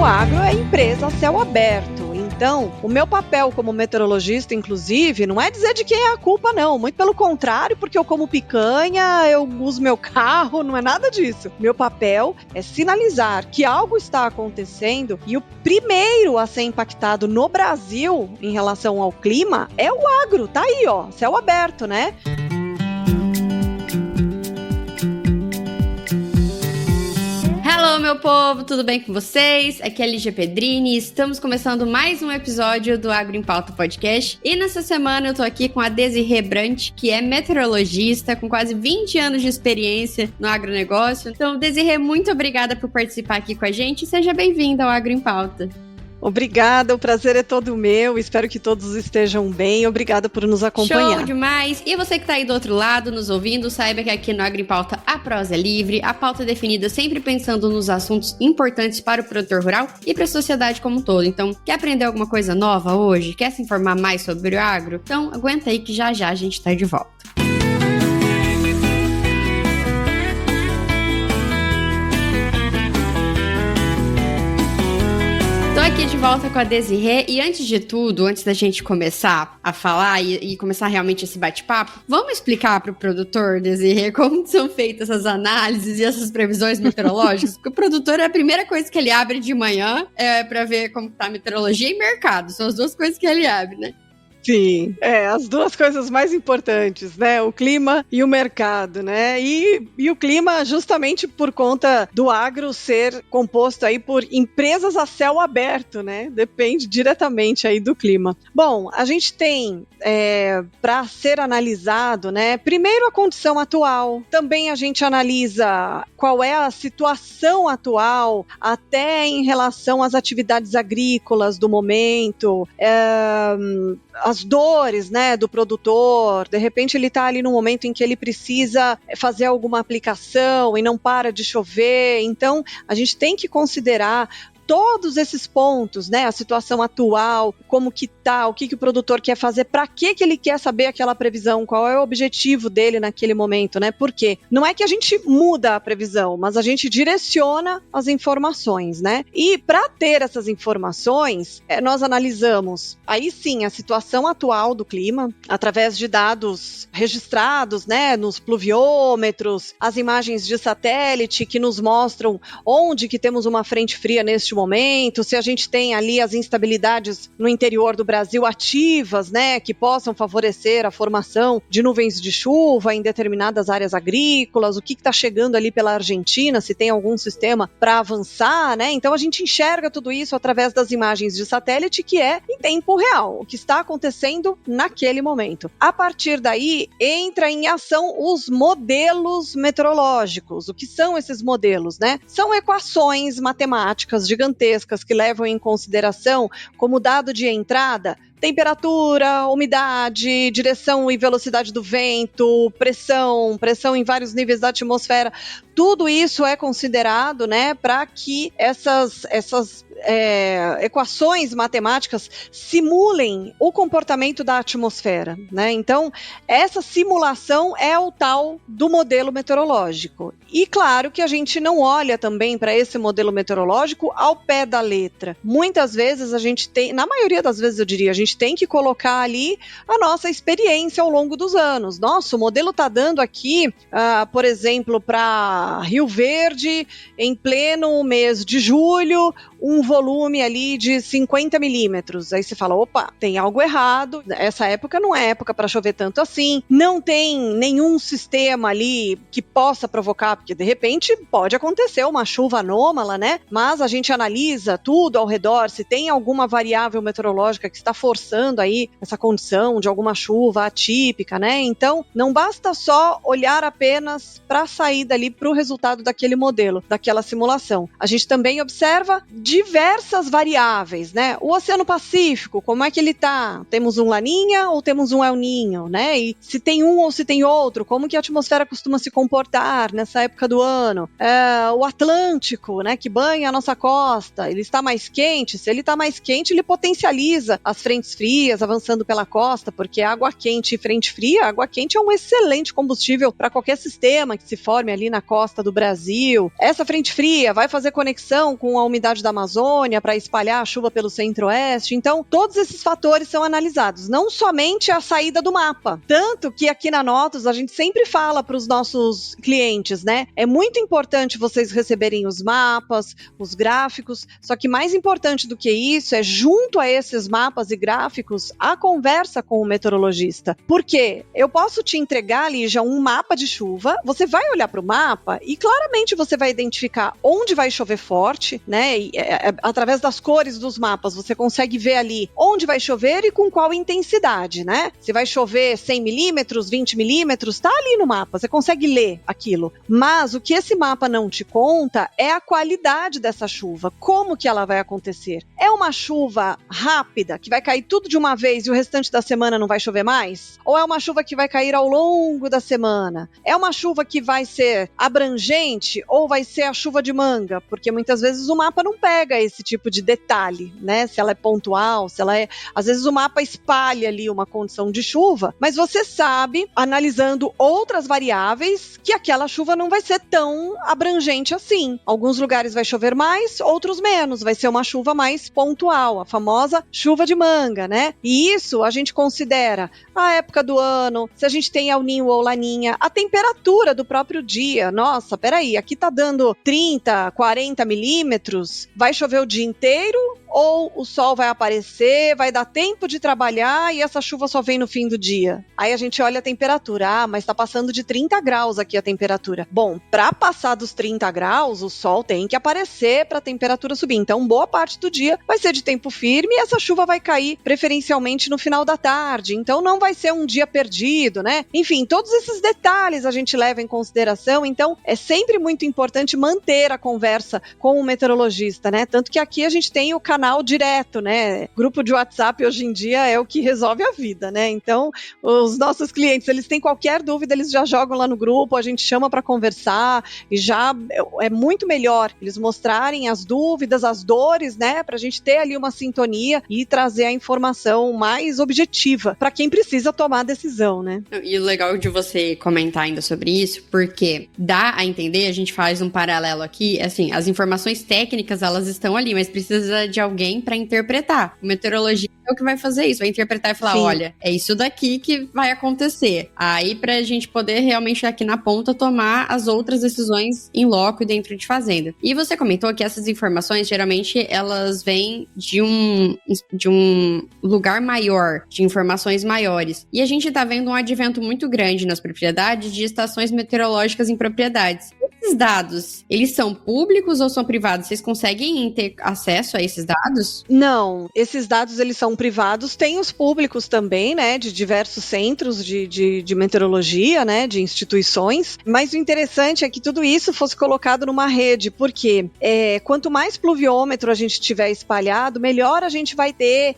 agro é empresa a céu aberto. Então, o meu papel como meteorologista, inclusive, não é dizer de quem é a culpa, não. Muito pelo contrário, porque eu como picanha, eu uso meu carro, não é nada disso. Meu papel é sinalizar que algo está acontecendo e o primeiro a ser impactado no Brasil em relação ao clima é o agro. Tá aí, ó, céu aberto, né? Hello, meu povo, tudo bem com vocês? Aqui é a Lígia Pedrini e estamos começando mais um episódio do Agro em Pauta Podcast. E nessa semana eu tô aqui com a Desirê Brant, que é meteorologista com quase 20 anos de experiência no agronegócio. Então, Desirê, muito obrigada por participar aqui com a gente e seja bem-vinda ao Agro em Pauta. Obrigada, o prazer é todo meu, espero que todos estejam bem, obrigada por nos acompanhar. Show demais! E você que tá aí do outro lado, nos ouvindo, saiba que aqui no Agro em Pauta a prosa é livre, a pauta é definida sempre pensando nos assuntos importantes para o produtor rural e para a sociedade como um todo. Então, quer aprender alguma coisa nova hoje? Quer se informar mais sobre o agro? Então, aguenta aí que já a gente tá de volta. Aqui de volta com a Desirê e antes de tudo, antes da gente começar a falar e começar realmente esse bate-papo, vamos explicar para o produtor, Desirê, como são feitas essas análises e essas previsões meteorológicas? Porque o produtor é a primeira coisa que ele abre de manhã para ver como tá a meteorologia e mercado, são as duas coisas que ele abre, né? Sim, as duas coisas mais importantes, né? O clima e o mercado, né? E o clima justamente por conta do agro ser composto aí por empresas a céu aberto, né? Depende diretamente aí do clima. Bom, a gente tem para ser analisado, né? Primeiro a condição atual, também a gente analisa qual é a situação atual, até em relação às atividades agrícolas do momento, as dores, né, do produtor, de repente ele está ali no momento em que ele precisa fazer alguma aplicação e não para de chover, então a gente tem que considerar todos esses pontos, né, a situação atual, como que tá, o que o produtor quer fazer, para que ele quer saber aquela previsão, qual é o objetivo dele naquele momento, né, porque não é que a gente muda a previsão, mas a gente direciona as informações, né, e para ter essas informações, nós analisamos, aí sim, a situação atual do clima, através de dados registrados, né, nos pluviômetros, as imagens de satélite que nos mostram onde que temos uma frente fria neste momento, se a gente tem ali as instabilidades no interior do Brasil ativas, né, que possam favorecer a formação de nuvens de chuva em determinadas áreas agrícolas, o que está chegando ali pela Argentina, se tem algum sistema para avançar, né, então a gente enxerga tudo isso através das imagens de satélite que é em tempo real, o que está acontecendo naquele momento. A partir daí, entra em ação os modelos meteorológicos. O que são esses modelos, né? São equações matemáticas gigantescas que levam em consideração como dado de entrada temperatura, umidade, direção e velocidade do vento, pressão em vários níveis da atmosfera, tudo isso é considerado, né, para que essas equações matemáticas simulem o comportamento da atmosfera, né? Então, essa simulação é o tal do modelo meteorológico. E claro que a gente não olha também para esse modelo meteorológico ao pé da letra. Muitas vezes a gente tem, na maioria das vezes eu diria, a gente tem que colocar ali a nossa experiência ao longo dos anos. Nossa, o modelo está dando aqui, por exemplo, para Rio Verde, em pleno mês de julho, um volume ali de 50 milímetros. Aí você fala, opa, tem algo errado, essa época não é época para chover tanto assim, não tem nenhum sistema ali que possa provocar, porque de repente pode acontecer uma chuva anômala, né? Mas a gente analisa tudo ao redor, se tem alguma variável meteorológica que está forçando aí essa condição de alguma chuva atípica, né? Então, não basta só olhar apenas para sair dali para o resultado daquele modelo, daquela simulação. A gente também observa diversas variáveis, né? O Oceano Pacífico, como é que ele tá? Temos um Laninha ou temos um El Niño, né? E se tem um ou se tem outro, como que a atmosfera costuma se comportar nessa época do ano? O Atlântico, né? Que banha a nossa costa, ele está mais quente? Se ele está mais quente, ele potencializa as frentes frias avançando pela costa, porque água quente e frente fria, água quente é um excelente combustível para qualquer sistema que se forme ali na costa do Brasil. Essa frente fria vai fazer conexão com a umidade da Amazônia para espalhar a chuva pelo centro-oeste. Então, todos esses fatores são analisados, não somente a saída do mapa. Tanto que aqui na Notus a gente sempre fala para os nossos clientes, né? É muito importante vocês receberem os mapas, os gráficos, só que mais importante do que isso é, junto a esses mapas e gráficos, a conversa com o meteorologista. Por quê? Eu posso te entregar, Lígia, um mapa de chuva, você vai olhar para o mapa e claramente você vai identificar onde vai chover forte, né? Através das cores dos mapas, você consegue ver ali onde vai chover e com qual intensidade, né? Se vai chover 100 milímetros, 20 milímetros, tá ali no mapa, você consegue ler aquilo. Mas o que esse mapa não te conta é a qualidade dessa chuva, como que ela vai acontecer. É uma chuva rápida, que vai cair tudo de uma vez e o restante da semana não vai chover mais? Ou é uma chuva que vai cair ao longo da semana? É uma chuva que vai ser abrangente ou vai ser a chuva de manga? Porque muitas vezes o mapa não pega esse tipo de detalhe, né? Se ela é pontual, se ela é... Às vezes o mapa espalha ali uma condição de chuva, mas você sabe, analisando outras variáveis, que aquela chuva não vai ser tão abrangente assim. Alguns lugares vai chover mais, outros menos. Vai ser uma chuva mais pontual, a famosa chuva de manga, né? E isso a gente considera a época do ano, se a gente tem El Niño ou Laninha, a temperatura do próprio dia. Nossa, peraí, aqui tá dando 30, 40 milímetros, vai chover o dia inteiro ou o sol vai aparecer, vai dar tempo de trabalhar e essa chuva só vem no fim do dia? Aí a gente olha a temperatura, mas tá passando de 30 graus aqui a temperatura. Bom, para passar dos 30 graus, o sol tem que aparecer para a temperatura subir. Então, boa parte do dia vai ser de tempo firme e essa chuva vai cair preferencialmente no final da tarde. Então, não vai ser um dia perdido, né? Enfim, todos esses detalhes a gente leva em consideração. Então, é sempre muito importante manter a conversa com o meteorologista, né? Tanto que aqui a gente tem o canal direto, né? Grupo de WhatsApp hoje em dia é o que resolve a vida, né? Então, os nossos clientes, eles têm qualquer dúvida, eles já jogam lá no grupo, a gente chama para conversar e já é muito melhor eles mostrarem as dúvidas, as dores, né? Pra gente ter ali uma sintonia e trazer a informação mais objetiva para quem precisa tomar a decisão, né? E o legal de você comentar ainda sobre isso, porque dá a entender, a gente faz um paralelo aqui, assim, as informações técnicas, elas estão ali, mas precisa de alguém para interpretar. O meteorologista é o que vai fazer isso, vai interpretar e falar, sim, olha, é isso daqui que vai acontecer. Aí pra gente poder realmente aqui na ponta tomar as outras decisões em loco e dentro de fazenda. E você comentou que essas informações, geralmente, elas vêm de um lugar maior, de informações maiores. E a gente tá vendo um advento muito grande nas propriedades de estações meteorológicas em propriedades. Esses dados, eles são públicos ou são privados? Vocês conseguem ter acesso a esses dados? Não, esses dados eles são privados, tem os públicos também, né, de diversos centros de meteorologia, né, de instituições, mas o interessante é que tudo isso fosse colocado numa rede, porque quanto mais pluviômetro a gente tiver espalhado, melhor a gente vai ter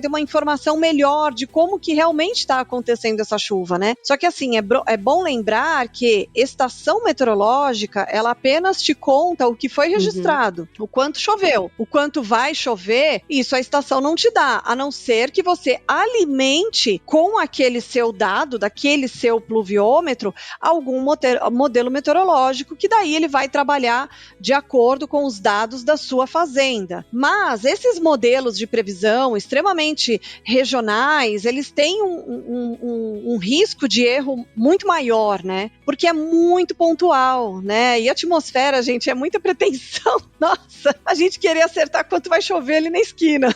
uma informação melhor de como que realmente está acontecendo essa chuva, né? Só que assim, é bom lembrar que estação meteorológica, ela apenas te conta o que foi registrado, o quanto choveu, o quanto vai chover, isso a estação não te dá, a não ser que você alimente com aquele seu dado, daquele seu pluviômetro, algum modelo meteorológico, que daí ele vai trabalhar de acordo com os dados da sua fazenda. Mas esses modelos de previsão extremamente regionais, eles têm um risco de erro muito maior, né? Porque é muito pontual, né? E a atmosfera, gente, é muita pretensão. Nossa, a gente querer acertar quanto vai chover ali na esquina.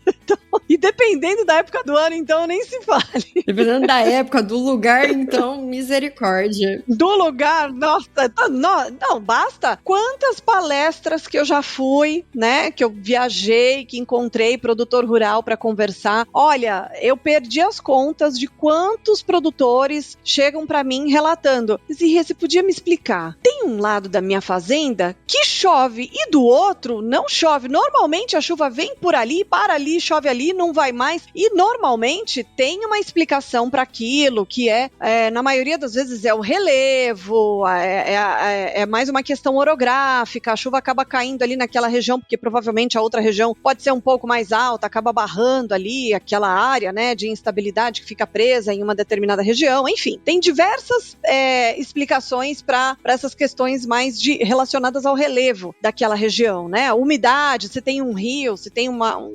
Então, e dependendo da época do ano, então, nem se fale. Dependendo da época, do lugar, então, misericórdia. Do lugar, nossa, não, basta. Quantas palestras que eu já fui, né, que eu viajei, que encontrei produtor rural para conversar. Olha, eu perdi as contas de quantos produtores chegam para mim relatando. Zirê, você podia me explicar? Tem um lado da minha fazenda que chove e do outro não chove. Normalmente a chuva vem por ali, para ali, chove chove ali, não vai mais. E normalmente tem uma explicação para aquilo, que na maioria das vezes é o relevo, é mais uma questão orográfica, a chuva acaba caindo ali naquela região, porque provavelmente a outra região pode ser um pouco mais alta, acaba barrando ali aquela área, né, de instabilidade que fica presa em uma determinada região. Enfim, tem diversas explicações para essas questões mais relacionadas ao relevo daquela região, né? A umidade, se tem um rio, se tem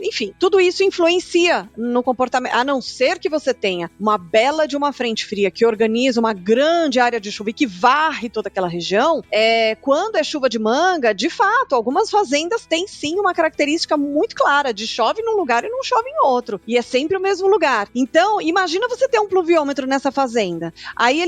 enfim, tudo isso influencia no comportamento, a não ser que você tenha uma bela de uma frente fria que organiza uma grande área de chuva e que varre toda aquela região. Quando é chuva de manga, de fato, algumas fazendas têm sim uma característica muito clara de chove num lugar e não chove em outro, e é sempre o mesmo lugar. Então, imagina você ter um pluviômetro nessa fazenda, aí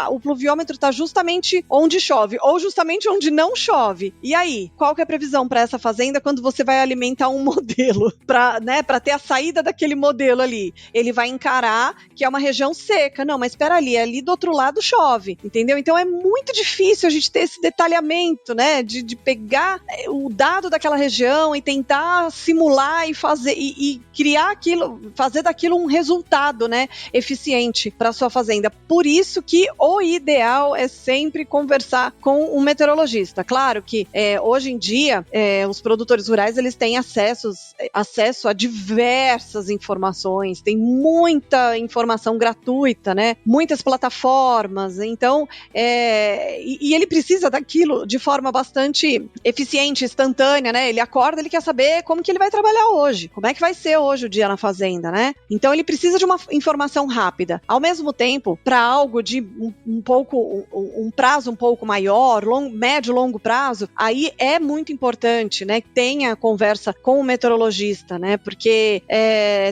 o pluviômetro está justamente onde chove, ou justamente onde não chove, e aí, qual que é a previsão para essa fazenda quando você vai alimentar um modelo, para ter a saída daquele modelo ali? Ele vai encarar que é uma região seca, não, mas espera ali do outro lado chove, entendeu? Então é muito difícil a gente ter esse detalhamento, né, de pegar o dado daquela região e tentar simular e fazer, e criar aquilo, fazer daquilo um resultado, né, eficiente para sua fazenda. Por isso que o ideal é sempre conversar com um meteorologista. Claro que hoje em dia os produtores rurais eles têm acesso a diversas informações, tem muita informação gratuita, né, muitas plataformas, então e ele precisa daquilo de forma bastante eficiente, instantânea, né, ele acorda, ele quer saber como que ele vai trabalhar hoje, como é que vai ser hoje o dia na fazenda, né, então ele precisa de uma informação rápida. Ao mesmo tempo, para algo de um prazo um pouco maior, médio, longo prazo, aí é muito importante, né, que tenha conversa com o meteorologista, né, porque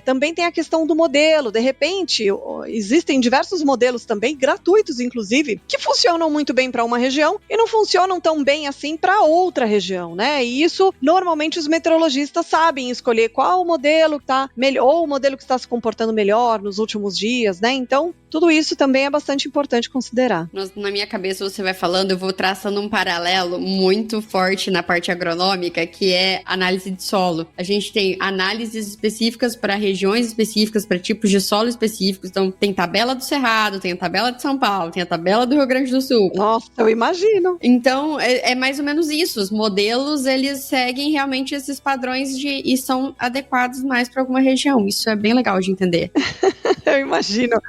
também tem a questão do modelo. De repente, existem diversos modelos também, gratuitos inclusive, que funcionam muito bem para uma região e não funcionam tão bem assim para outra região, né, e isso, normalmente, os meteorologistas sabem escolher qual o modelo que está melhor, ou o modelo que está se comportando melhor nos últimos dias, né, então, tudo isso também é bastante importante considerar. Na minha cabeça, você vai falando, eu vou traçando um paralelo muito forte na parte agronômica, que é análise de solo. A gente tem análises específicas para regiões específicas, para tipos de solo específicos. Então, tem tabela do Cerrado, tem a tabela de São Paulo, tem a tabela do Rio Grande do Sul. Nossa, eu imagino. Então, é mais ou menos isso. Os modelos, eles seguem realmente esses padrões e são adequados mais para alguma região. Isso é bem legal de entender. Eu imagino.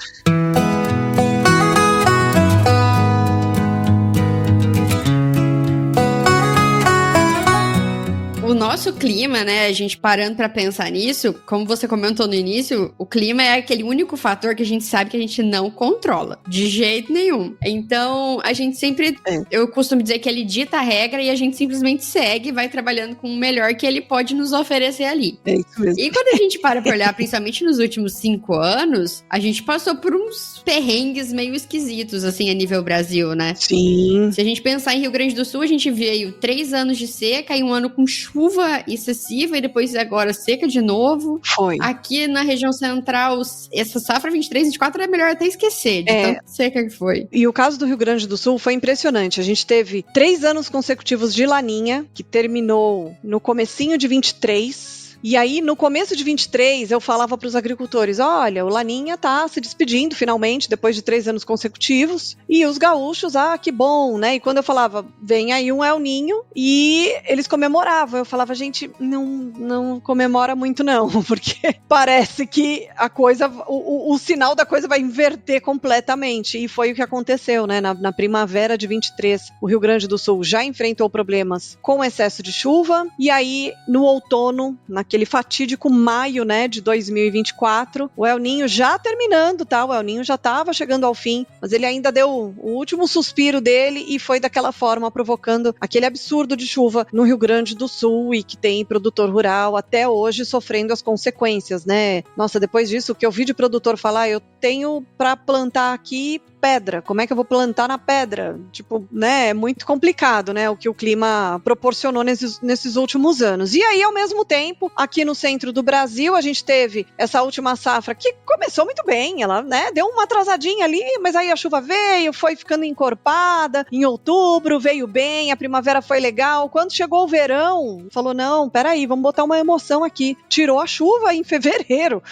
O nosso clima, né, a gente parando pra pensar nisso, como você comentou no início, o clima é aquele único fator que a gente sabe que a gente não controla, de jeito nenhum. Então, a gente sempre, eu costumo dizer que ele dita a regra e a gente simplesmente segue e vai trabalhando com o melhor que ele pode nos oferecer ali. É isso mesmo. E quando a gente para pra olhar, principalmente nos últimos 5 anos, a gente passou por uns perrengues meio esquisitos, assim, a nível Brasil, né? Sim. Se a gente pensar em Rio Grande do Sul, a gente veio 3 anos de seca e um ano com chuva excessiva e depois agora seca de novo. Foi. Aqui na região central, essa safra 23, 24 é melhor até esquecer de tão seca que foi. E o caso do Rio Grande do Sul foi impressionante. A gente teve 3 anos consecutivos de laninha, que terminou no comecinho de 23. E aí, no começo de 23, eu falava para os agricultores, olha, o Laninha tá se despedindo finalmente, depois de 3 anos consecutivos, e os gaúchos, que bom, né? E quando eu falava, vem aí um El Ninho, e eles comemoravam. Eu falava, gente, não comemora muito não, porque parece que a coisa, o sinal da coisa vai inverter completamente, e foi o que aconteceu, né? Na primavera de 23, o Rio Grande do Sul já enfrentou problemas com excesso de chuva, e aí, no outono, naquele fatídico maio, né, de 2024, o El Ninho já terminando, tá? O El Ninho já estava chegando ao fim, mas ele ainda deu o último suspiro dele e foi daquela forma provocando aquele absurdo de chuva no Rio Grande do Sul e que tem produtor rural até hoje sofrendo as consequências, né? Nossa, depois disso, o que eu vi de produtor falar, eu tenho para plantar aqui pedra, como é que eu vou plantar na pedra? Tipo, né, é muito complicado, né, o que o clima proporcionou nesses últimos anos. E aí, ao mesmo tempo, aqui no centro do Brasil, a gente teve essa última safra que começou muito bem, ela, né, deu uma atrasadinha ali, mas aí a chuva veio, foi ficando encorpada, em outubro veio bem, a primavera foi legal. Quando chegou o verão, falou, não, peraí, vamos botar uma emoção aqui. Tirou a chuva em fevereiro.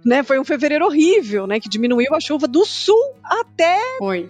Né, foi um fevereiro horrível, né, que diminuiu a chuva do sul até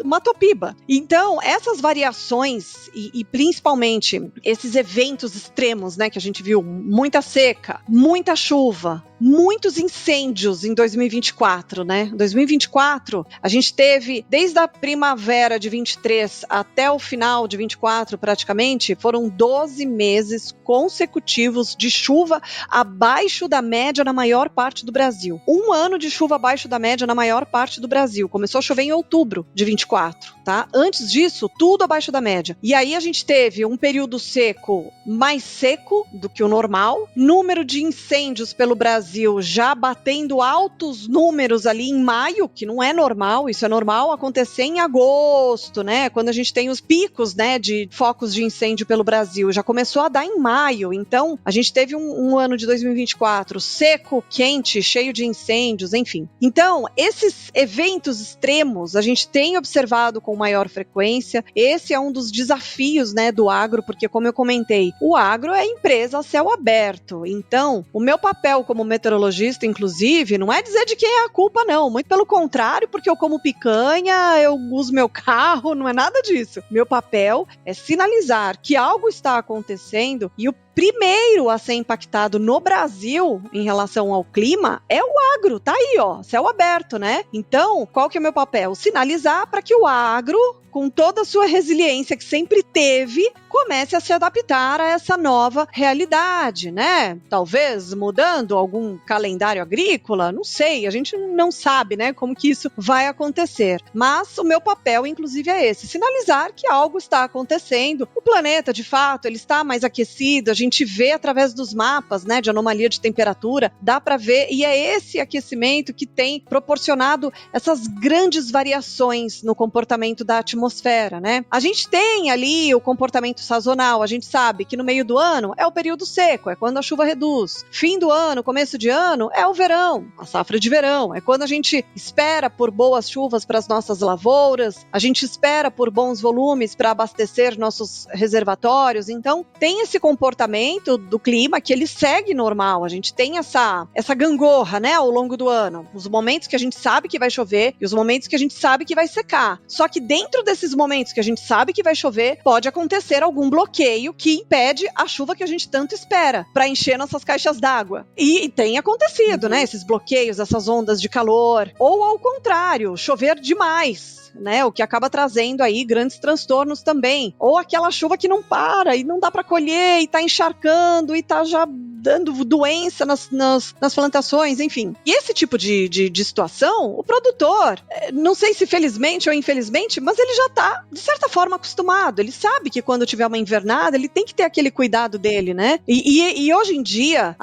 Matopiba. Então, essas variações e principalmente esses eventos extremos, né, que a gente viu, muita seca, muita chuva, muitos incêndios em 2024, né? 2024, a gente teve, desde a primavera de 23 até o final de 24, praticamente, foram 12 meses consecutivos de chuva abaixo da média na maior parte do Brasil. Um ano de chuva abaixo da média na maior parte do Brasil. Começou a chover em outubro de 24, tá? Antes disso, tudo abaixo da média. E aí a gente teve um período seco mais seco do que o normal, número de incêndios pelo Brasil já batendo altos números ali em maio, que não é normal, isso é normal acontecer em agosto, né? Quando a gente tem os picos, né, de focos de incêndio pelo Brasil, já começou a dar em maio. Então, a gente teve um ano de 2024 seco, quente, cheio de incêndios, enfim. Então, esses eventos extremos a gente tem observado com maior frequência. Esse é um dos desafios, né, do agro, porque como eu comentei, o agro é empresa a céu aberto. Então, o meu papel como meteorologista, inclusive, não é dizer de quem é a culpa, não. Muito pelo contrário, porque eu como picanha, eu uso meu carro, não é nada disso. Meu papel é sinalizar que algo está acontecendo e o primeiro a ser impactado no Brasil em relação ao clima é o agro, tá aí, ó, céu aberto, né? Então, qual que é o meu papel? Sinalizar para que o agro, com toda a sua resiliência que sempre teve, comece a se adaptar a essa nova realidade, né? Talvez mudando algum calendário agrícola, não sei, a gente não sabe, né, como que isso vai acontecer. Mas o meu papel, inclusive, é esse, sinalizar que algo está acontecendo. O planeta, de fato, ele está mais aquecido, a gente vê através dos mapas, né, de anomalia de temperatura, dá para ver, e é esse aquecimento que tem proporcionado essas grandes variações no comportamento da atmosfera, né? A gente tem ali o comportamento sazonal, a gente sabe que no meio do ano é o período seco, é quando a chuva reduz. Fim do ano, começo de ano, é o verão, a safra de verão, é quando a gente espera por boas chuvas para as nossas lavouras, a gente espera por bons volumes para abastecer nossos reservatórios. Então, tem esse comportamento do clima que ele segue normal, a gente tem essa gangorra, né, ao longo do ano, os momentos que a gente sabe que vai chover e os momentos que a gente sabe que vai secar. Só que dentro desses momentos que a gente sabe que vai chover, pode acontecer algum bloqueio que impede a chuva que a gente tanto espera para encher nossas caixas d'água. E tem acontecido, né, esses bloqueios, essas ondas de calor, ou ao contrário, chover demais, né, o que acaba trazendo aí grandes transtornos também, ou aquela chuva que não para e não dá para colher e tá encharcando e tá já dando doença nas plantações, enfim. E esse tipo de situação, o produtor, não sei se felizmente ou infelizmente, mas ele já tá, de certa forma, acostumado. Ele sabe que quando tiver uma invernada, ele tem que ter aquele cuidado dele, né? E hoje em dia,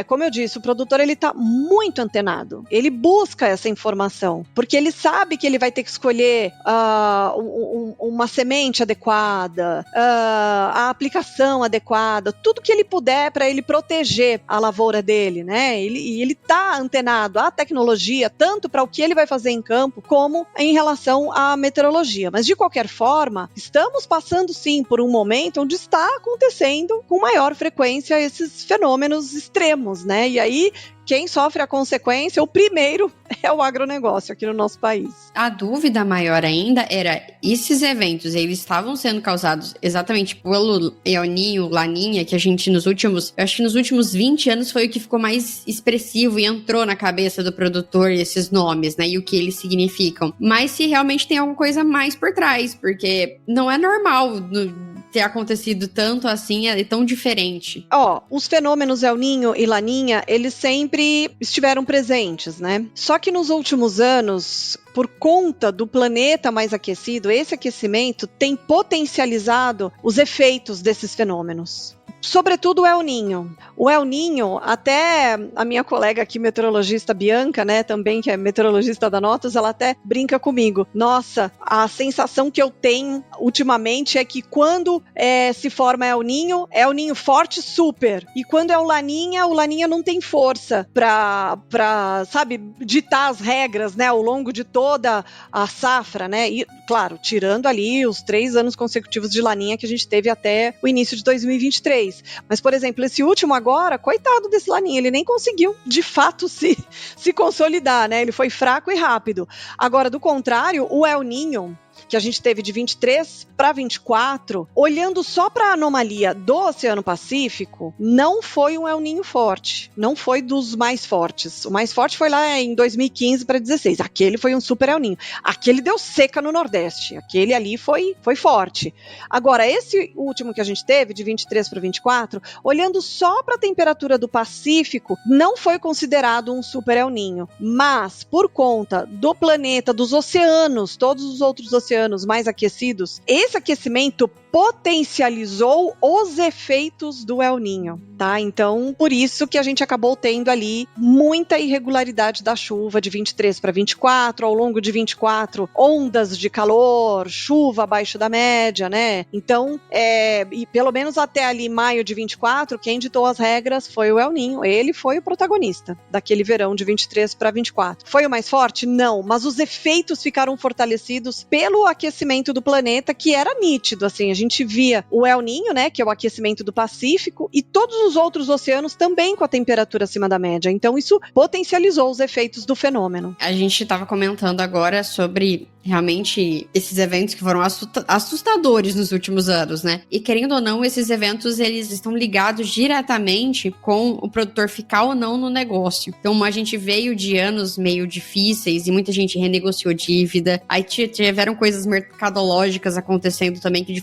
como eu disse, o produtor, ele tá muito antenado. Ele busca essa informação, porque ele sabe que ele vai ter que escolher uma semente adequada, a aplicação adequada, tudo que ele puder para ele proteger a lavoura dele, né? Ele tá antenado à tecnologia, tanto para o que ele vai fazer em campo, como em relação à meteorologia. Mas, de qualquer forma, estamos passando, sim, por um momento onde está acontecendo com maior frequência esses fenômenos extremos, né? E aí, quem sofre a consequência, o primeiro, é o agronegócio aqui no nosso país. A dúvida maior ainda era, esses eventos, eles estavam sendo causados exatamente pelo El Niño, Laninha, que a gente nos últimos 20 anos foi o que ficou mais expressivo e entrou na cabeça do produtor esses nomes, né, e o que eles significam. Mas se realmente tem alguma coisa mais por trás, porque não é normal ter acontecido tanto assim, é tão diferente. Os fenômenos El Niño e Laninha, eles sempre estiveram presentes, né? Só que nos últimos anos, por conta do planeta mais aquecido, esse aquecimento tem potencializado os efeitos desses fenômenos. Sobretudo o El Niño. O El Niño, até a minha colega aqui, meteorologista Bianca, né, também, que é meteorologista da Notus, ela até brinca comigo. Nossa, a sensação que eu tenho ultimamente é que quando se forma El Niño forte, super. E quando é o Laninha não tem força pra, sabe, ditar as regras, né, ao longo de toda a safra, né? E, claro, tirando ali os 3 anos consecutivos de Laninha que a gente teve até o início de 2023. Mas, por exemplo, esse último agora, coitado desse Laninha, ele nem conseguiu, de fato, se consolidar, né? Ele foi fraco e rápido. Agora, do contrário, o El Niño, que a gente teve de 23 para 24, olhando só para a anomalia do Oceano Pacífico, não foi um El Niño forte, não foi dos mais fortes. O mais forte foi lá em 2015 para 16, aquele foi um super El Niño. Aquele deu seca no Nordeste, aquele ali foi forte. Agora, esse último que a gente teve, de 23 para 24, olhando só para a temperatura do Pacífico, não foi considerado um super El Niño, mas por conta do planeta, dos oceanos, todos os outros oceanos mais aquecidos, esse aquecimento potencializou os efeitos do El Niño, tá? Então, por isso que a gente acabou tendo ali muita irregularidade da chuva de 23 para 24, ao longo de 24, ondas de calor, chuva abaixo da média, né? Então, e pelo menos até ali maio de 24, quem ditou as regras foi o El Niño, ele foi o protagonista daquele verão de 23 para 24. Foi o mais forte? Não, mas os efeitos ficaram fortalecidos pelo aquecimento do planeta, que era nítido, assim, a gente via o El Niño, né, que é o aquecimento do Pacífico, e todos os outros oceanos também com a temperatura acima da média. Então, isso potencializou os efeitos do fenômeno. A gente estava comentando agora sobre realmente esses eventos que foram assustadores nos últimos anos, né? E querendo ou não, esses eventos, eles estão ligados diretamente com o produtor ficar ou não no negócio. Então, a gente veio de anos meio difíceis e muita gente renegociou dívida. Aí tiveram coisas mercadológicas acontecendo também que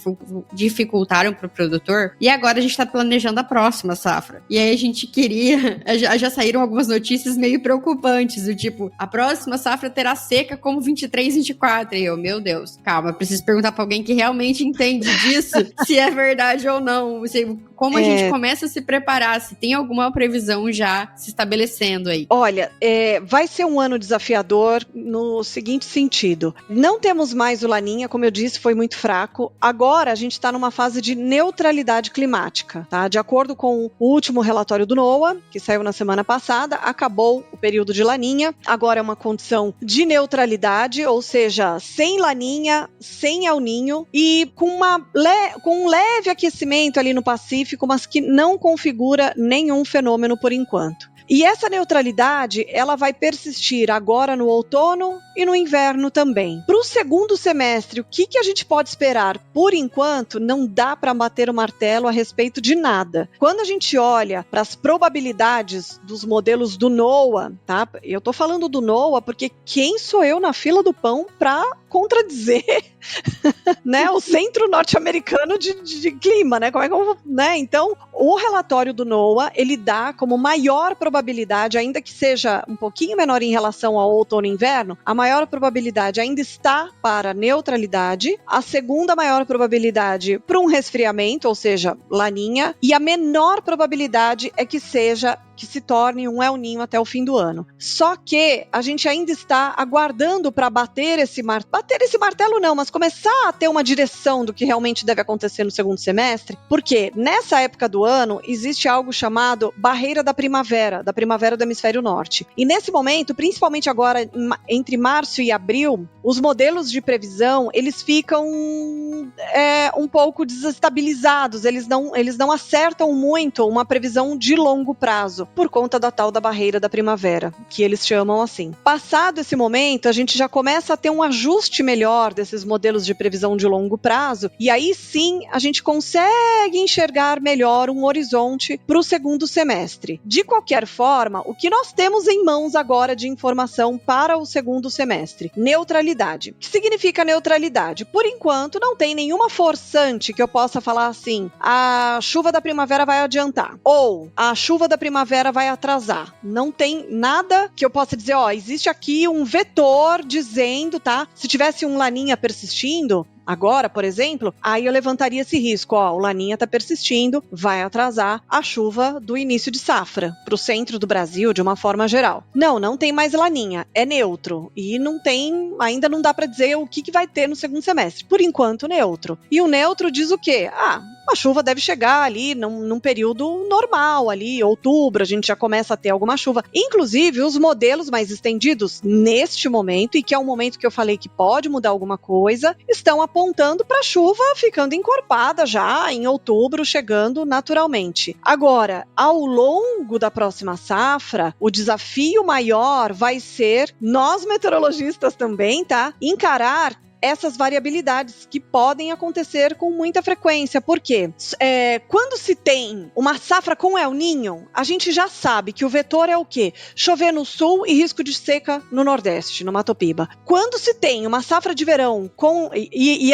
dificultaram para o produtor. E agora a gente está planejando a próxima safra. E aí a gente queria... Já saíram algumas notícias meio preocupantes, do tipo, a próxima safra terá seca como 23, 24. E eu, meu Deus, calma, preciso perguntar pra alguém que realmente entende disso, se é verdade ou não. Como a gente começa a se preparar, se tem alguma previsão já se estabelecendo aí. Olha, vai ser um ano desafiador no seguinte sentido. Não temos mais o Laninha, como eu disse, foi muito fraco. Agora a gente está numa fase de neutralidade climática, tá? De acordo com o último relatório do NOAA, que saiu na semana passada, acabou o período de Laninha. Agora é uma condição de neutralidade, ou seja, sem Laninha, sem El Niño e com um leve aquecimento ali no Pacífico, mas que não configura nenhum fenômeno por enquanto. E essa neutralidade, ela vai persistir agora no outono e no inverno também. Para o segundo semestre, o que a gente pode esperar? Por enquanto, não dá para bater o martelo a respeito de nada. Quando a gente olha para as probabilidades dos modelos do NOAA, tá? Eu tô falando do NOAA porque quem sou eu na fila do pão para contradizer, né, o Centro Norte-Americano de Clima, né? Como é que eu vou, né? Então, o relatório do NOAA, ele dá como maior probabilidade, ainda que seja um pouquinho menor em relação ao outono e inverno, a maior probabilidade ainda está para neutralidade, a segunda maior probabilidade para um resfriamento, ou seja, Laninha, e a menor probabilidade é que se torne um El Niño até o fim do ano. Só que a gente ainda está aguardando para bater esse martelo não, mas começar a ter uma direção do que realmente deve acontecer no segundo semestre, porque nessa época do ano existe algo chamado barreira da primavera do hemisfério norte. E nesse momento, principalmente agora entre março e abril, os modelos de previsão, eles ficam um pouco desestabilizados, eles não acertam muito uma previsão de longo prazo, por conta da tal da barreira da primavera, que eles chamam assim. Passado esse momento, a gente já começa a ter um ajuste melhor desses modelos de previsão de longo prazo, e aí sim a gente consegue enxergar melhor um horizonte para o segundo semestre. De qualquer forma, o que nós temos em mãos agora de informação para o segundo semestre? Neutralidade. O que significa neutralidade? Por enquanto, não tem nenhuma forçante que eu possa falar assim, a chuva da primavera vai adiantar, ou a chuva da primavera vai atrasar. Não tem nada que eu possa dizer, existe aqui um vetor dizendo, tá? Se tivesse um Laninha persistindo, agora, por exemplo, aí eu levantaria esse risco, o Laninha está persistindo, vai atrasar a chuva do início de safra para o centro do Brasil de uma forma geral. Não tem mais Laninha, é neutro e ainda não dá para dizer o que vai ter no segundo semestre. Por enquanto, neutro. E o neutro diz o quê? A chuva deve chegar ali num período normal, ali, outubro, a gente já começa a ter alguma chuva. Inclusive, os modelos mais estendidos neste momento, e que é um momento que eu falei que pode mudar alguma coisa, estão apontando para a chuva ficando encorpada já em outubro, chegando naturalmente. Agora, ao longo da próxima safra, o desafio maior vai ser, nós meteorologistas também, tá? Encarar essas variabilidades que podem acontecer com muita frequência. Por quê? Quando se tem uma safra com El Niño, a gente já sabe que o vetor é o quê? Chover no sul e risco de seca no nordeste, no Mato Piba. Quando se tem uma safra de verão com... E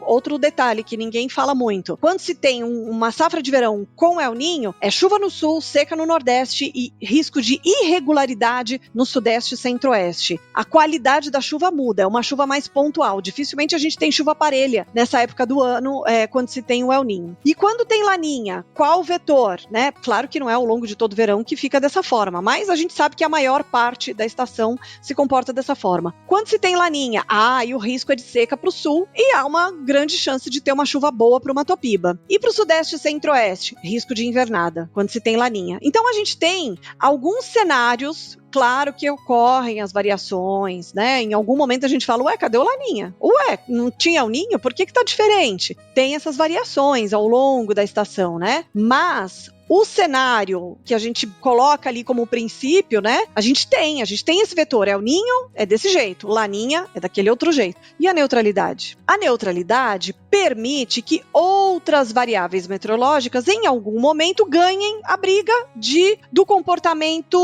outro detalhe que ninguém fala muito. Quando se tem uma safra de verão com El Niño, é chuva no sul, seca no nordeste e risco de irregularidade no sudeste e centro-oeste. A qualidade da chuva muda, é uma chuva mais pontual. Dificilmente a gente tem chuva parelha nessa época do ano, quando se tem o El Niño. E quando tem Laninha, qual vetor? Né? Claro que não é ao longo de todo o verão que fica dessa forma, mas a gente sabe que a maior parte da estação se comporta dessa forma. Quando se tem Laninha, e o risco é de seca para o sul e há uma grande chance de ter uma chuva boa para o Mato Piba. E para o sudeste e centro-oeste, risco de invernada, quando se tem Laninha. Então a gente tem alguns cenários. Claro que ocorrem as variações, né? Em algum momento a gente fala, cadê o Laninha? Não tinha o Ninho? Por que tá diferente? Tem essas variações ao longo da estação, né? Mas o cenário que a gente coloca ali como princípio, né? A gente tem esse vetor. El Niño é desse jeito, Laninha é daquele outro jeito. E a neutralidade? A neutralidade permite que outras variáveis meteorológicas, em algum momento, ganhem a briga do comportamento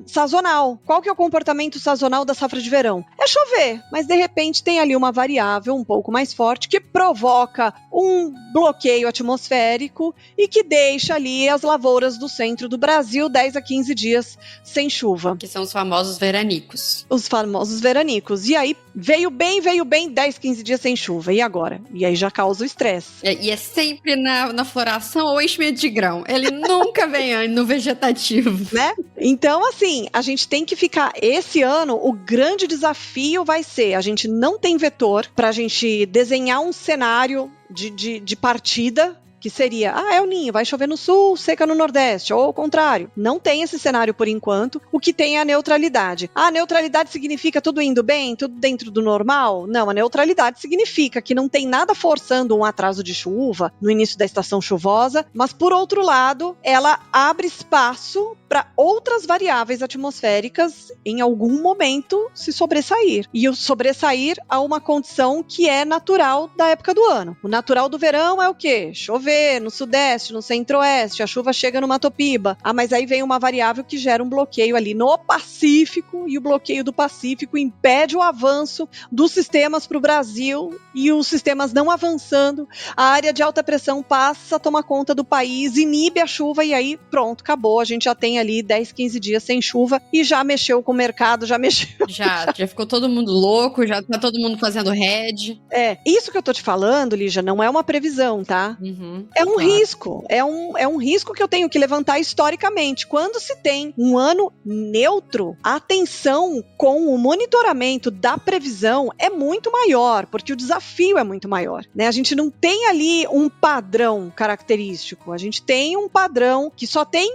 sazonal. Qual que é o comportamento sazonal da safra de verão? É chover, mas de repente tem ali uma variável um pouco mais forte que provoca um bloqueio atmosférico e que deixa ali as lavouras do centro do Brasil 10 a 15 dias sem chuva. Que são os famosos veranicos. Os famosos veranicos. E aí veio bem 10, 15 dias sem chuva. E agora? E aí já causa o estresse. E é sempre na floração ou enchimento de grão. Ele nunca vem no vegetativo. Né? Então, assim, a gente tem que ficar... Esse ano, o grande desafio vai ser... A gente não tem vetor pra gente desenhar um cenário de partida... Que seria, El Niño, vai chover no sul, seca no nordeste, ou ao contrário. Não tem esse cenário por enquanto. O que tem é a neutralidade. A neutralidade significa tudo indo bem, tudo dentro do normal? Não, a neutralidade significa que não tem nada forçando um atraso de chuva no início da estação chuvosa, mas por outro lado, ela abre espaço para outras variáveis atmosféricas em algum momento se sobressair. E o sobressair a uma condição que é natural da época do ano. O natural do verão é o quê? Chover no sudeste, no centro-oeste, a chuva chega no Mato Piba. Mas aí vem uma variável que gera um bloqueio ali no Pacífico, e o bloqueio do Pacífico impede o avanço dos sistemas para o Brasil, e os sistemas não avançando, a área de alta pressão passa a tomar conta do país, inibe a chuva, e aí pronto, acabou. A gente já tem ali 10, 15 dias sem chuva, e já mexeu com o mercado, já mexeu. Já ficou todo mundo louco, já tá todo mundo fazendo hedge. Isso que eu tô te falando, Lígia, não é uma previsão, tá? Uhum. É um risco, é um risco que eu tenho que levantar historicamente. Quando se tem um ano neutro, a atenção com o monitoramento da previsão é muito maior, porque o desafio é muito maior, né? A gente não tem ali um padrão característico, a gente tem um padrão que só tem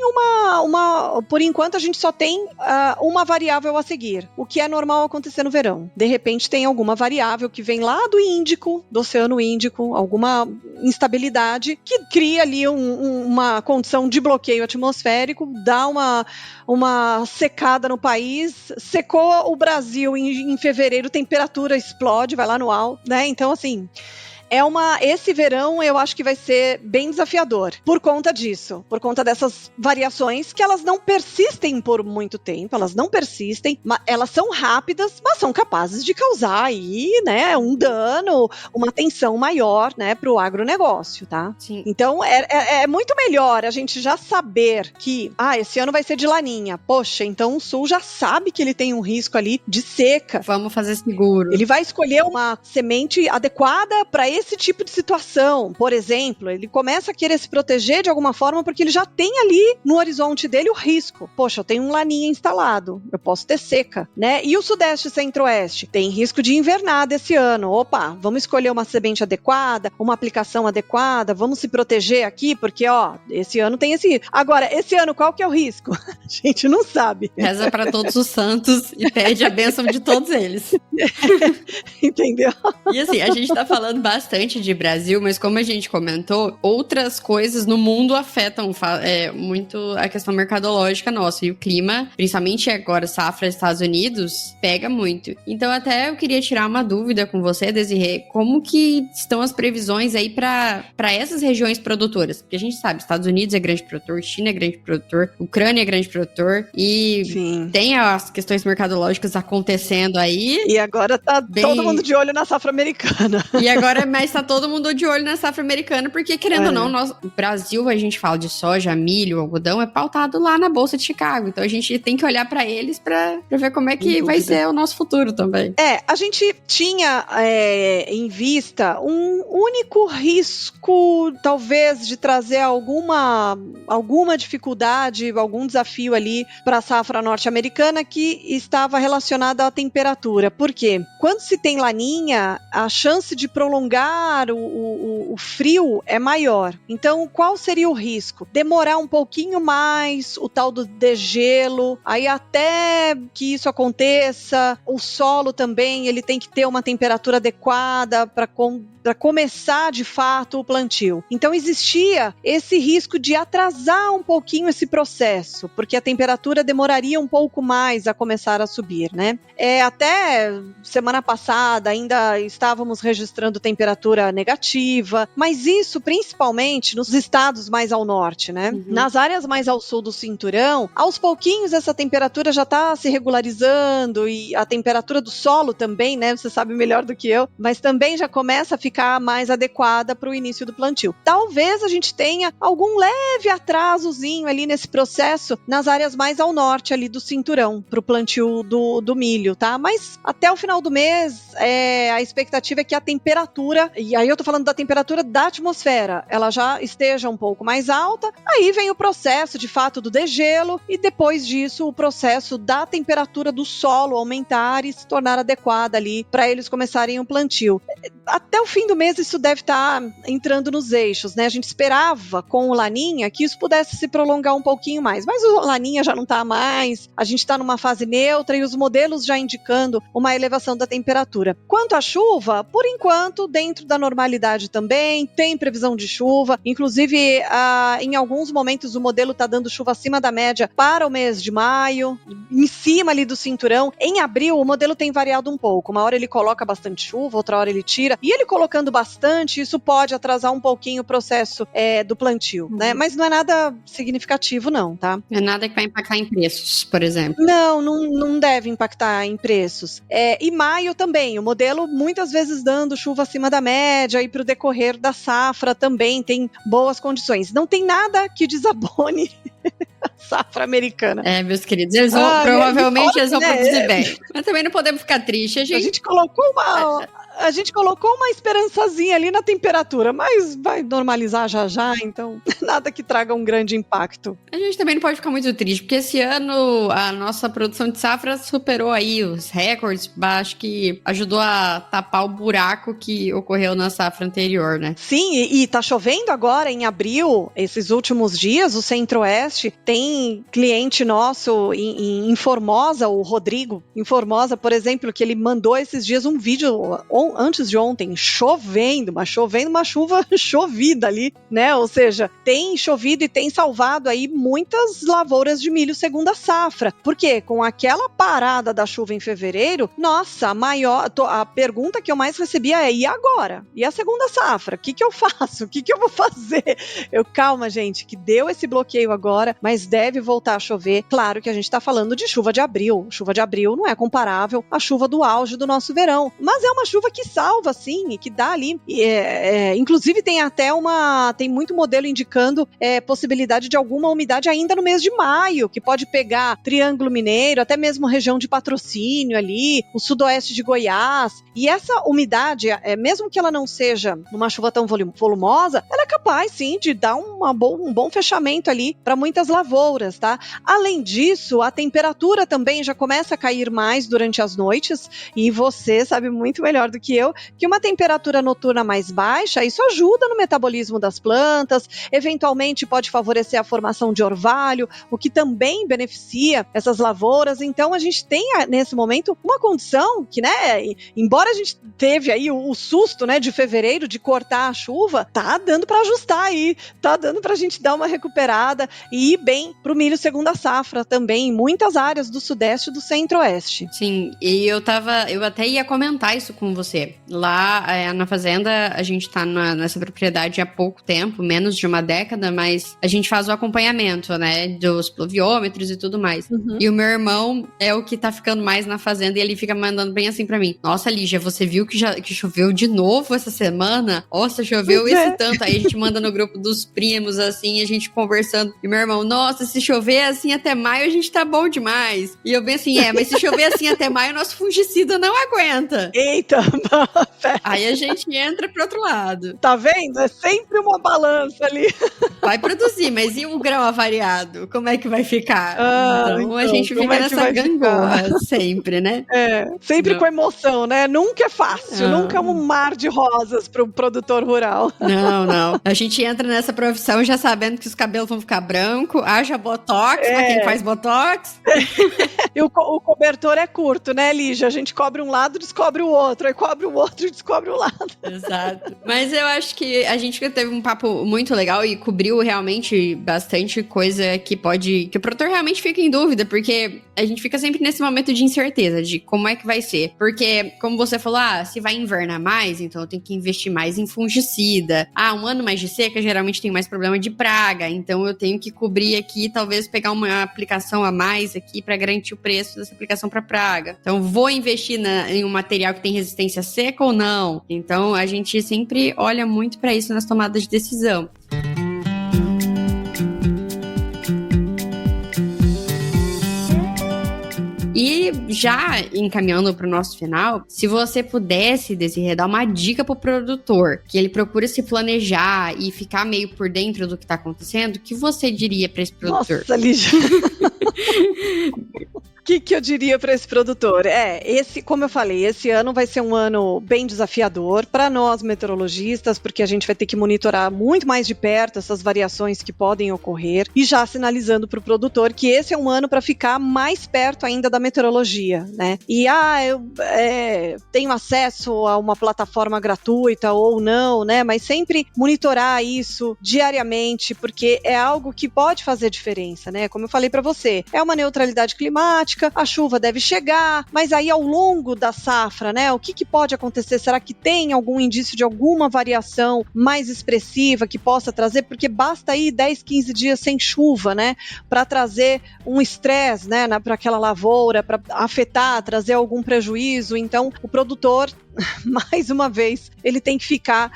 por enquanto a gente só tem uma variável a seguir, o que é normal acontecer no verão. De repente tem alguma variável que vem lá do Índico, do Oceano Índico, alguma instabilidade que cria ali uma condição de bloqueio atmosférico, dá uma secada no país, secou o Brasil em fevereiro, temperatura explode, vai lá no alto, né? Então, assim, esse verão eu acho que vai ser bem desafiador, por conta disso, por conta dessas variações que elas não persistem por muito tempo, elas são rápidas, mas são capazes de causar aí, né, um dano, uma tensão maior, né, pro agronegócio, tá? Sim. Então, é muito melhor a gente já saber que, esse ano vai ser de laninha. Poxa, então o Sul já sabe que ele tem um risco ali de seca. Vamos fazer seguro. Ele vai escolher uma semente adequada para esse tipo de situação. Por exemplo, ele começa a querer se proteger de alguma forma porque ele já tem ali no horizonte dele o risco. Poxa, eu tenho um laninha instalado, eu posso ter seca, né? E o Sudeste e Centro-Oeste tem risco de invernada esse ano. Opa, vamos escolher uma semente adequada, uma aplicação adequada, vamos se proteger aqui, porque, esse ano tem esse... Agora, esse ano, qual que é o risco? A gente não sabe. Reza para todos os santos e pede a bênção de todos eles. Entendeu? E assim, a gente tá falando bastante de Brasil, mas como a gente comentou, outras coisas no mundo afetam muito a questão mercadológica nossa. E o clima, principalmente agora, safra Estados Unidos, pega muito. Então até eu queria tirar uma dúvida com você, Desirê, como que estão as previsões aí para essas regiões produtoras? Porque a gente sabe, Estados Unidos é grande produtor, China é grande produtor, Ucrânia é grande produtor, e Sim. Tem as questões mercadológicas acontecendo aí. E agora tá todo mundo de olho na safra americana. Mas tá todo mundo de olho na safra americana, porque querendo ou não, o Brasil, a gente fala de soja, milho, algodão, é pautado lá na Bolsa de Chicago. Então a gente tem que olhar pra eles pra ver como é que vai ser o nosso futuro também. A gente tinha em vista um único risco, talvez, de trazer alguma dificuldade, algum desafio ali para a safra norte-americana, que estava relacionada à temperatura. Por quê? Quando se tem laninha, a chance de prolongar o frio é maior. Então, qual seria o risco? Demorar um pouquinho mais, o tal do degelo, aí até que isso aconteça, o solo também, ele tem que ter uma temperatura adequada para começar de fato o plantio. Então existia esse risco de atrasar um pouquinho esse processo, porque a temperatura demoraria um pouco mais a começar a subir, né? Até semana passada ainda estávamos registrando temperatura negativa, mas isso principalmente nos estados mais ao norte, né? Uhum. Nas áreas mais ao sul do cinturão, aos pouquinhos essa temperatura já está se regularizando, e a temperatura do solo também, né? Você sabe melhor do que eu, mas também já começa a ficar mais adequada para o início do plantio. Talvez a gente tenha algum leve atrasozinho ali nesse processo nas áreas mais ao norte ali do cinturão, para o plantio do milho, tá? Mas até o final do mês, a expectativa é que a temperatura, e aí eu tô falando da temperatura da atmosfera, ela já esteja um pouco mais alta. Aí vem o processo, de fato, do degelo, e depois disso o processo da temperatura do solo aumentar e se tornar adequada ali para eles começarem o plantio. Até o fim do mês isso deve estar entrando nos eixos, né? A gente esperava com o Laninha que isso pudesse se prolongar um pouquinho mais, mas o Laninha já não está mais, a gente está numa fase neutra e os modelos já indicando uma elevação da temperatura. Quanto à chuva, por enquanto, dentro da normalidade também, tem previsão de chuva, inclusive em alguns momentos o modelo está dando chuva acima da média para o mês de maio, em cima ali do cinturão. Em abril o modelo tem variado um pouco, uma hora ele coloca bastante chuva, outra hora ele tira, e ele colocando bastante, isso pode atrasar um pouquinho o processo do plantio, né? Mas não é nada significativo não, tá? Não é nada que vai impactar em preços, por exemplo. Não deve impactar em preços. E maio também, o modelo muitas vezes dando chuva acima da média, e para o decorrer da safra também tem boas condições. Não tem nada que desabone a safra americana. Meus queridos, eles vão, provavelmente eles vão produzir bem. Mas também não podemos ficar tristes. A gente colocou uma esperançazinha ali na temperatura, mas vai normalizar já, então nada que traga um grande impacto. A gente também não pode ficar muito triste, porque esse ano a nossa produção de safra superou aí os recordes, acho que ajudou a tapar o buraco que ocorreu na safra anterior, né? Sim, e tá chovendo agora em abril, esses últimos dias, o Centro-Oeste tem Tem cliente nosso em Formosa, o Rodrigo, em Formosa, por exemplo, que ele mandou esses dias um vídeo antes de ontem, chovendo uma chuva chovida ali, né? Ou seja, tem chovido e tem salvado aí muitas lavouras de milho segunda safra. Por quê? Com aquela parada da chuva em fevereiro, nossa, a pergunta que eu mais recebia é: e agora? E a segunda safra? O que eu faço? O que eu vou fazer? Calma, gente, que deu esse bloqueio agora, mas deve voltar a chover. Claro que a gente tá falando de chuva de abril. Chuva de abril não é comparável à chuva do auge do nosso verão, mas é uma chuva que salva, sim, e que dá ali. Inclusive tem muito modelo indicando possibilidade de alguma umidade ainda no mês de maio, que pode pegar Triângulo Mineiro, até mesmo região de Patrocínio ali, o sudoeste de Goiás. E essa umidade, mesmo que ela não seja uma chuva tão volumosa, ela é capaz, sim, de dar um bom fechamento ali para muitas lavouras, tá? Além disso, a temperatura também já começa a cair mais durante as noites, e você sabe muito melhor do que eu que uma temperatura noturna mais baixa, isso ajuda no metabolismo das plantas, eventualmente pode favorecer a formação de orvalho, o que também beneficia essas lavouras. Então a gente tem nesse momento uma condição que, né, embora a gente teve aí o susto, né, de fevereiro, de cortar a chuva, tá dando para ajustar aí, tá dando pra gente dar uma recuperada e ir bem pro milho segunda safra também, em muitas áreas do sudeste e do centro-oeste. Sim, e eu até ia comentar isso com você. Lá na fazenda, a gente tá nessa propriedade há pouco tempo, menos de uma década, mas a gente faz o acompanhamento, né, dos pluviômetros e tudo mais. Uhum. E o meu irmão é o que tá ficando mais na fazenda, e ele fica mandando bem assim pra mim: nossa, Lígia, você viu que choveu de novo essa semana? Nossa, choveu esse tanto. Aí a gente manda no grupo dos primos, assim, a gente conversando. E meu irmão: nossa, se chover assim até maio, a gente tá bom demais. E eu bem assim: mas se chover assim até maio, nosso fungicida não aguenta. Eita, aí a gente entra pro outro lado. Tá vendo? É sempre uma balança ali. Vai produzir, mas e o grão avariado? Como é que vai ficar? Então a gente fica nessa gangorra sempre, né? Sempre com emoção, né? Nunca é fácil, nunca é um mar de rosas pro produtor rural. Não. A gente entra nessa profissão já sabendo que os cabelos vão ficar brancos, haja botox pra quem faz botox. E o cobertor é curto, né, Lígia? A gente cobre um lado, descobre o outro, aí cobre o outro e descobre o lado. Exato. Mas eu acho que a gente teve um papo muito legal e cobriu realmente bastante coisa que o produtor realmente fica em dúvida, porque a gente fica sempre nesse momento de incerteza de como é que vai ser. Porque, como você falou, se vai invernar mais, então eu tenho que investir mais em fungicida. Um ano mais de seca, geralmente tem mais problema de praga, então eu tenho que cobrir aqui, talvez pegar uma aplicação a mais aqui para garantir o preço dessa aplicação para praga. Então, vou investir em um material que tem resistência seca ou não? Então, a gente sempre olha muito para isso nas tomadas de decisão. E já encaminhando para o nosso final, se você pudesse, Desirê, dar uma dica pro produtor, que ele procura se planejar e ficar meio por dentro do que tá acontecendo, o que você diria para esse produtor? Nossa, Lígia! O que eu diria para esse produtor? Como eu falei, esse ano vai ser um ano bem desafiador para nós meteorologistas, porque a gente vai ter que monitorar muito mais de perto essas variações que podem ocorrer, e já sinalizando para o produtor que esse é um ano para ficar mais perto ainda da meteorologia, né? E eu tenho acesso a uma plataforma gratuita ou não, né? Mas sempre monitorar isso diariamente, porque é algo que pode fazer diferença, né? Como eu falei para você, é uma neutralidade climática, a chuva deve chegar, mas aí ao longo da safra, né, o que pode acontecer? Será que tem algum indício de alguma variação mais expressiva que possa trazer? Porque basta aí 10, 15 dias sem chuva, né, para trazer um estresse, né, para aquela lavoura, para afetar, trazer algum prejuízo. Então, o produtor, mais uma vez, ele tem que ficar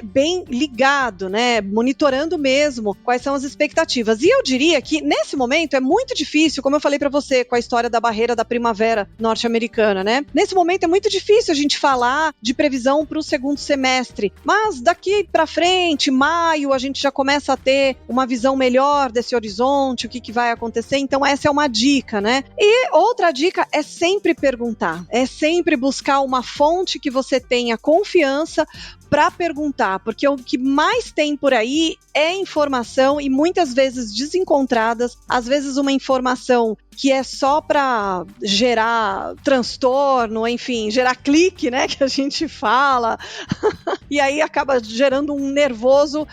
bem ligado, né, monitorando mesmo quais são as expectativas. E eu diria que nesse momento é muito difícil, como eu falei para você, com a história da barreira da primavera norte-americana, né? Nesse momento é muito difícil a gente falar de previsão para o segundo semestre, mas daqui para frente, maio, a gente já começa a ter uma visão melhor desse horizonte, o que vai acontecer. Então essa é uma dica, né? E outra dica é sempre perguntar, é sempre buscar uma fonte que você tenha confiança, para perguntar, porque o que mais tem por aí é informação e muitas vezes desencontradas, às vezes uma informação que é só para gerar transtorno, enfim, gerar clique, né, que a gente fala, e aí acaba gerando um nervoso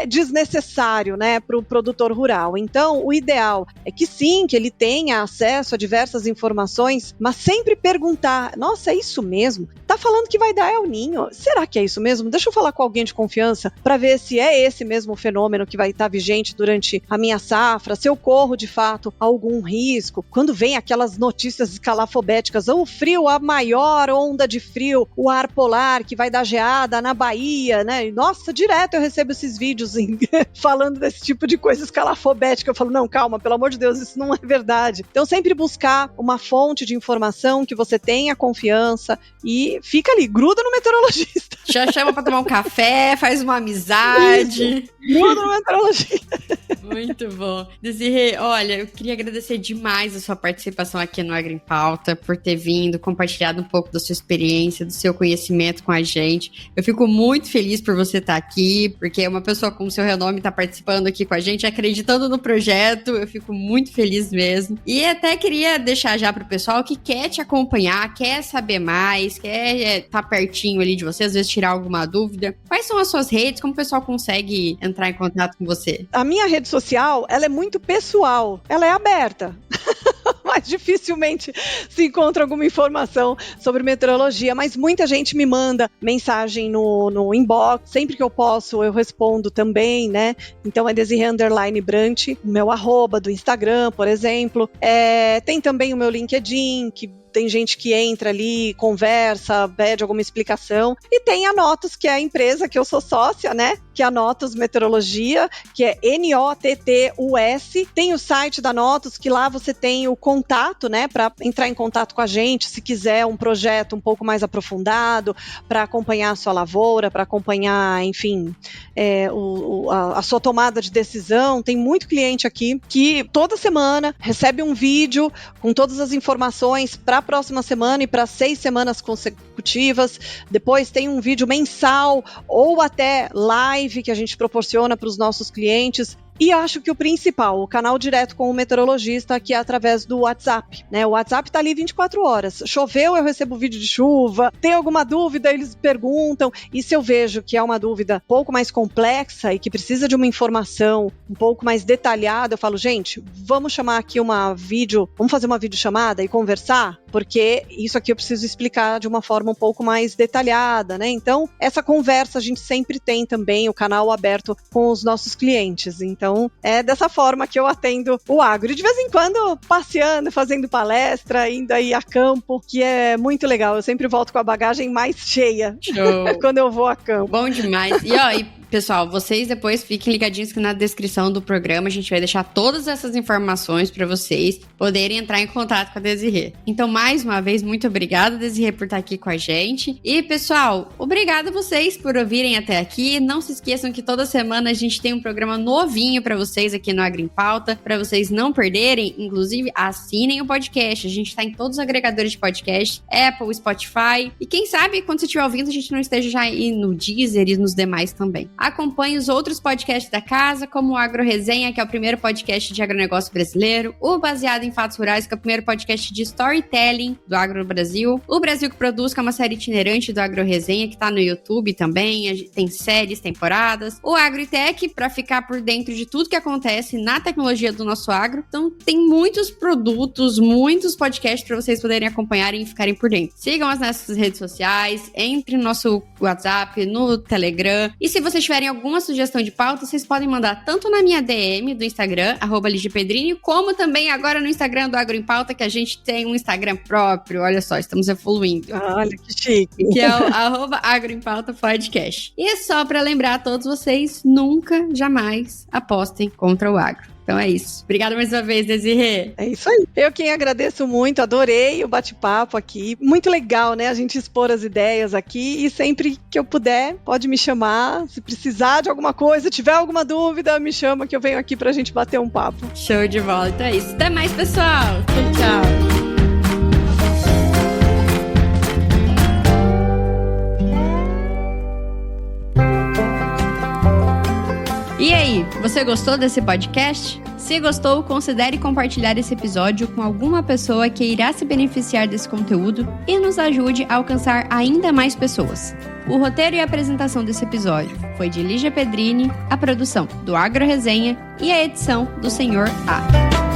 desnecessário, né, para o produtor rural. Então, o ideal é que sim, que ele tenha acesso a diversas informações, mas sempre perguntar, nossa, é isso mesmo? Tá falando que vai dar El Niño? Será que é isso mesmo? Deixa eu falar com alguém de confiança para ver se é esse mesmo fenômeno que vai estar vigente durante a minha safra, se eu corro de fato algum risco. Quando vem aquelas notícias escalafobéticas, o frio, a maior onda de frio, o ar polar que vai dar geada na Bahia, né? Nossa, direto eu recebo esses vídeos falando desse tipo de coisa escalafobética. Eu falo, não, calma, pelo amor de Deus, isso não é verdade. Então sempre buscar uma fonte de informação que você tenha confiança e fica ali, gruda no meteorologista. Já chama pra tomar um café, faz uma amizade. Isso, gruda no meteorologista. Muito bom. Desirê, olha, eu queria agradecer demais a sua participação aqui no Agro em Pauta, por ter vindo, compartilhado um pouco da sua experiência, do seu conhecimento com a gente. Eu fico muito feliz por você estar aqui, porque uma pessoa com o seu renome está participando aqui com a gente, acreditando no projeto. Eu fico muito feliz mesmo. E até queria deixar já para o pessoal que quer te acompanhar, quer saber mais, quer estar pertinho ali de você, às vezes tirar alguma dúvida. Quais são as suas redes? Como o pessoal consegue entrar em contato com você? A minha rede social, ela é muito pessoal, ela é aberta. Mas dificilmente se encontra alguma informação sobre meteorologia, mas muita gente me manda mensagem no inbox, sempre que eu posso eu respondo também, né? Então é Desirê_Brant, o meu @ do Instagram, por exemplo. Tem também o meu LinkedIn, que tem gente que entra ali, conversa, pede alguma explicação. E tem a Notus, que é a empresa que eu sou sócia, né? Que é a Notus Meteorologia, que é NOTTUS. Tem o site da Notus, que lá você tem o contato, né? Para entrar em contato com a gente, se quiser um projeto um pouco mais aprofundado, para acompanhar a sua lavoura, para acompanhar, enfim, a sua tomada de decisão. Tem muito cliente aqui que toda semana recebe um vídeo com todas as informações para a próxima semana e para 6 semanas consecutivas. Depois tem um vídeo mensal ou até live que a gente proporciona para os nossos clientes. E acho que o principal, o canal direto com o meteorologista, que é através do WhatsApp, né? O WhatsApp tá ali 24 horas. Choveu, eu recebo vídeo de chuva. Tem alguma dúvida, eles perguntam. E se eu vejo que é uma dúvida um pouco mais complexa e que precisa de uma informação um pouco mais detalhada, eu falo, gente, vamos chamar aqui vamos fazer uma videochamada e conversar? Porque isso aqui eu preciso explicar de uma forma um pouco mais detalhada, né? Então, essa conversa a gente sempre tem também, o canal aberto com os nossos clientes. Então, é dessa forma que eu atendo o agro. E de vez em quando, passeando, fazendo palestra, indo aí a campo, que é muito legal. Eu sempre volto com a bagagem mais cheia quando eu vou a campo. Bom demais. E pessoal, vocês depois fiquem ligadinhos que na descrição do programa a gente vai deixar todas essas informações para vocês poderem entrar em contato com a Desirê. Então, mais uma vez, muito obrigada, Desirê, por estar aqui com a gente. E, pessoal, obrigada a vocês por ouvirem até aqui. Não se esqueçam que toda semana a gente tem um programa novinho para vocês aqui no Agro em Pauta, para vocês não perderem. Inclusive, assinem o podcast. A gente está em todos os agregadores de podcast, Apple, Spotify. E quem sabe, quando você estiver ouvindo, a gente não esteja já aí no Deezer e nos demais também. Acompanhe os outros podcasts da casa, como o Agro Resenha, que é o primeiro podcast de agronegócio brasileiro, o Baseado em Fatos Rurais, que é o primeiro podcast de storytelling do agro no Brasil, o Brasil que Produz, que é uma série itinerante do Agro Resenha, que tá no YouTube também, tem séries, temporadas, o AgroTech, para ficar por dentro de tudo que acontece na tecnologia do nosso agro. Então, tem muitos produtos, muitos podcasts para vocês poderem acompanharem e ficarem por dentro. Sigam as nossas redes sociais, entre no nosso WhatsApp, no Telegram, e se vocês tiverem alguma sugestão de pauta, vocês podem mandar tanto na minha DM do Instagram, @LigiaPedrini, como também agora no Instagram do Agro em Pauta, que a gente tem um Instagram próprio. Olha só, estamos evoluindo. Olha que chique. Que é o @Agro em Pauta Podcast. E é só para lembrar a todos vocês, nunca, jamais apostem contra o agro. Então é isso. Obrigada mais uma vez, Desirê. É isso aí. Eu quem agradeço muito, adorei o bate-papo aqui. Muito legal, né? A gente expor as ideias aqui e sempre que eu puder, pode me chamar. Se precisar de alguma coisa, tiver alguma dúvida, me chama que eu venho aqui pra gente bater um papo. Show de bola. Então é isso. Até mais, pessoal. Tchau, tchau. Você gostou desse podcast? Se gostou, considere compartilhar esse episódio com alguma pessoa que irá se beneficiar desse conteúdo e nos ajude a alcançar ainda mais pessoas. O roteiro e a apresentação desse episódio foi de Lígia Pedrini, a produção do Agro Resenha e a edição do Senhor A.